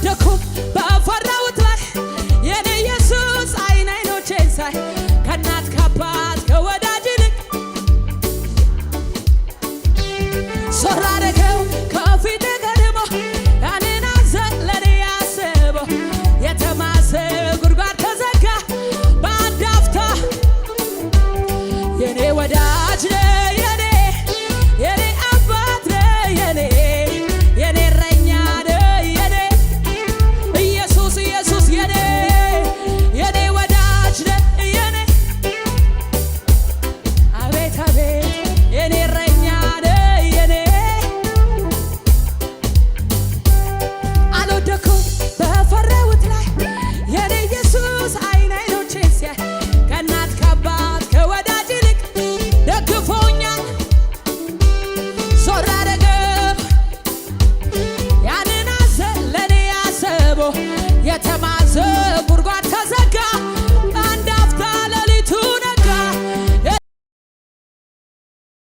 አልወደኩም በፈራሁት ላይ የኔ ኢየሱስ አይን አይኖቼን ሳይ ከእናት ከአባት ከወዳጅ ይልቅ ዞር አደረገው ከፊቴ ቀድሞ ያንን ሐዘን ለኔ ያሰበው የተማሰ ጉድጓድ ተዘጋ በአንድ አፍታ የኔ ወዳጅ ነህ የኔ አባት ነህ የኔ እረኛ ነህ የኔ ኢየሱስ የኔ ወዳጅ ነህ የኔ አቤት አቤት የኔ እረኛ ነህ የኔ አልወደኩም በፈራሁት ላይ የኔ ኢየሱስ አይን አይኖቼን ሲያይ ከእናት ከአባት ከወዳጅ ይልቅ ደግፎኛል ዞር አደረገው ያንን ሐዘን ለኔ ያሰበው የተማዘ